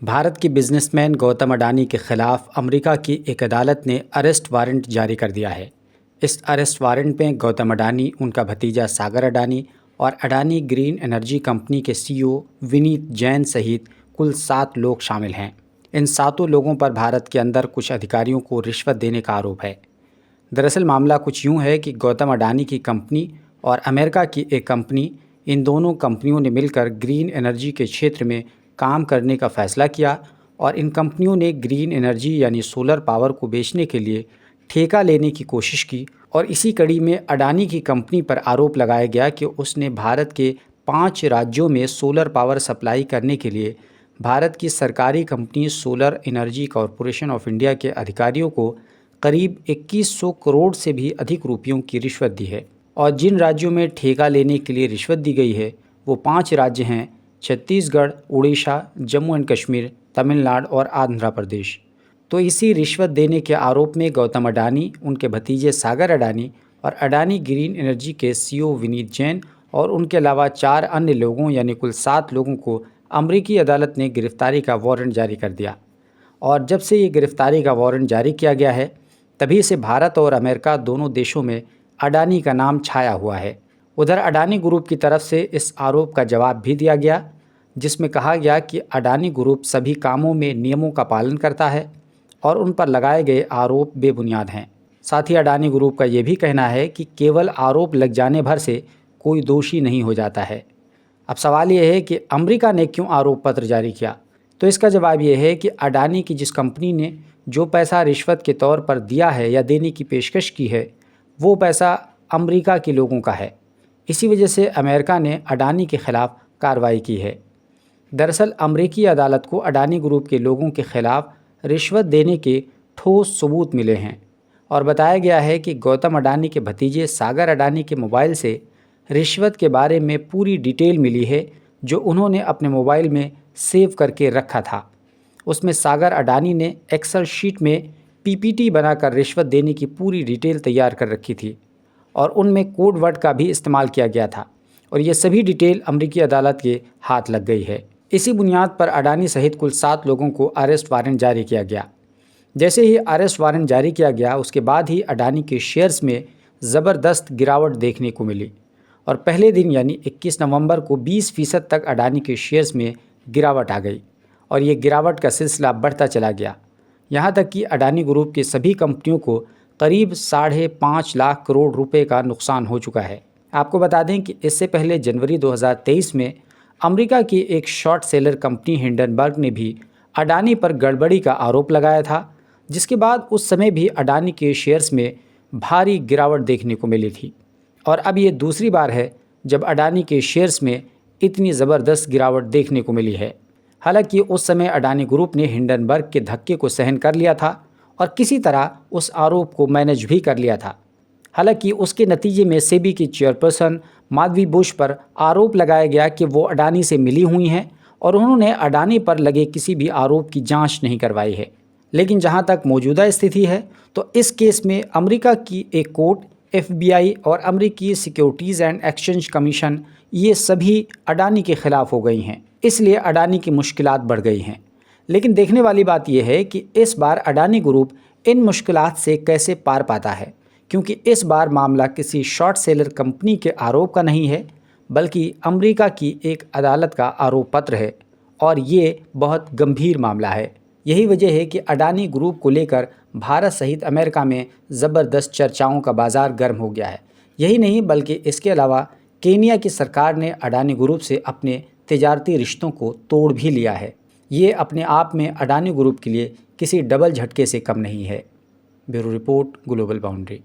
भारत के बिजनेसमैन गौतम अडानी के खिलाफ अमेरिका की एक अदालत ने अरेस्ट वारंट जारी कर दिया है। इस अरेस्ट वारंट में गौतम अडानी, उनका भतीजा सागर अडानी और अडानी ग्रीन एनर्जी कंपनी के सीईओ विनीत जैन सहित कुल 7 लोग शामिल हैं। इन 7 लोगों पर भारत के अंदर कुछ अधिकारियों को रिश्वत देने का आरोप है। दरअसल मामला कुछ यूँ है कि गौतम अडानी की कंपनी और अमेरिका की एक कंपनी, इन दोनों कंपनियों ने मिलकर ग्रीन एनर्जी के क्षेत्र में काम करने का फैसला किया और इन कंपनियों ने ग्रीन एनर्जी यानी सोलर पावर को बेचने के लिए ठेका लेने की कोशिश की। और इसी कड़ी में अडानी की कंपनी पर आरोप लगाया गया कि उसने भारत के 5 राज्यों में सोलर पावर सप्लाई करने के लिए भारत की सरकारी company solar energy corporation of India के अधिकारियों को करीब 2100 करोड़ से भी अधिक रुपयों की रिश्वत दी है। और जिन राज्यों में ठेका लेने के लिए रिश्वत दी गई है वो 5 राज्य हैं: छत्तीसगढ़, उड़ीसा, जम्मू एंड कश्मीर, तमिलनाडु और आंध्र प्रदेश। तो इसी रिश्वत देने के आरोप में गौतम अडानी, उनके भतीजे सागर अडानी और अडानी ग्रीन एनर्जी के सीईओ विनीत जैन और उनके अलावा 4 अन्य लोगों यानी कुल 7 लोगों को अमेरिकी अदालत ने गिरफ्तारी का वारंट जारी कर दिया। और जब से ये गिरफ्तारी का वारंट जारी किया गया है तभी से भारत और अमेरिका दोनों देशों में अडानी का नाम छाया हुआ है। उधर अडानी ग्रुप की तरफ से इस आरोप का जवाब भी दिया गया, जिसमें कहा गया कि अडानी ग्रुप सभी कामों में नियमों का पालन करता है और उन पर लगाए गए आरोप बेबुनियाद हैं। साथ ही अडानी ग्रुप का ये भी कहना है कि केवल आरोप लग जाने भर से कोई दोषी नहीं हो जाता है। अब सवाल ये है कि अमेरिका ने क्यों आरोप पत्र जारी किया? तो इसका जवाब ये है कि अडानी की जिस कंपनी ने जो पैसा रिश्वत के तौर पर दिया है या देने की पेशकश की है वो पैसा अमेरिका के लोगों का है। इसी वजह से अमेरिका ने अडानी के खिलाफ कार्रवाई की है। दरअसल अमेरिकी अदालत को अडानी ग्रुप के लोगों के खिलाफ रिश्वत देने के ठोस सबूत मिले हैं और बताया गया है कि गौतम अडानी के भतीजे सागर अडानी के मोबाइल से रिश्वत के बारे में पूरी डिटेल मिली है, जो उन्होंने अपने मोबाइल में सेव करके रखा था। उसमें सागर अडानी ने एक्सेल शीट में पीपीटी बनाकर रिश्वत देने की पूरी डिटेल तैयार कर रखी थी और उनमें कोड वर्ड का भी इस्तेमाल किया गया था और ये सभी डिटेल अमेरिकी अदालत के हाथ लग गई है। इसी बुनियाद पर अडानी सहित कुल 7 लोगों को अरेस्ट वारंट जारी किया गया। जैसे ही अरेस्ट वारंट जारी किया गया उसके बाद ही अडानी के शेयर्स में ज़बरदस्त गिरावट देखने को मिली और पहले दिन यानी 21 नवंबर को 20% तक अडानी के शेयर्स में गिरावट आ गई और ये गिरावट का सिलसिला बढ़ता चला गया। यहाँ तक कि अडानी ग्रुप की सभी कंपनियों को करीब 5.5 लाख करोड़ रुपए का नुकसान हो चुका है। आपको बता दें कि इससे पहले जनवरी 2023 में अमेरिका की एक शॉर्ट सेलर कंपनी हिंडनबर्ग ने भी अडानी पर गड़बड़ी का आरोप लगाया था, जिसके बाद उस समय भी अडानी के शेयर्स में भारी गिरावट देखने को मिली थी। और अब ये दूसरी बार है जब अडानी के शेयर्स में इतनी ज़बरदस्त गिरावट देखने को मिली है। हालांकि उस समय अडानी ग्रुप ने हिंडनबर्ग के धक्के को सहन कर लिया था और किसी तरह उस आरोप को मैनेज भी कर लिया था। हालांकि उसके नतीजे में सेबी की चेयरपर्सन माधवी बुश पर आरोप लगाया गया कि वो अडानी से मिली हुई हैं और उन्होंने अडानी पर लगे किसी भी आरोप की जांच नहीं करवाई है। लेकिन जहां तक मौजूदा स्थिति है तो इस केस में अमेरिका की एक कोर्ट, FBI और अमेरिकी सिक्योरिटीज़ एंड एक्सचेंज कमीशन ये सभी अडानी के खिलाफ हो गई हैं। इसलिए अडानी की मुश्किलात बढ़ गई हैं। लेकिन देखने वाली बात यह है कि इस बार अडानी ग्रुप इन मुश्किलात से कैसे पार पाता है, क्योंकि इस बार मामला किसी शॉर्ट सेलर कंपनी के आरोप का नहीं है बल्कि अमेरिका की एक अदालत का आरोप पत्र है और ये बहुत गंभीर मामला है। यही वजह है कि अडानी ग्रुप को लेकर भारत सहित अमेरिका में ज़बरदस्त चर्चाओं का बाज़ार गर्म हो गया है। यही नहीं बल्कि इसके अलावा केनिया की सरकार ने अडानी ग्रुप से अपने तिजारती रिश्तों को तोड़ भी लिया है। ये अपने आप में अडानी ग्रुप के लिए किसी डबल झटके से कम नहीं है। Bureau report, global boundary.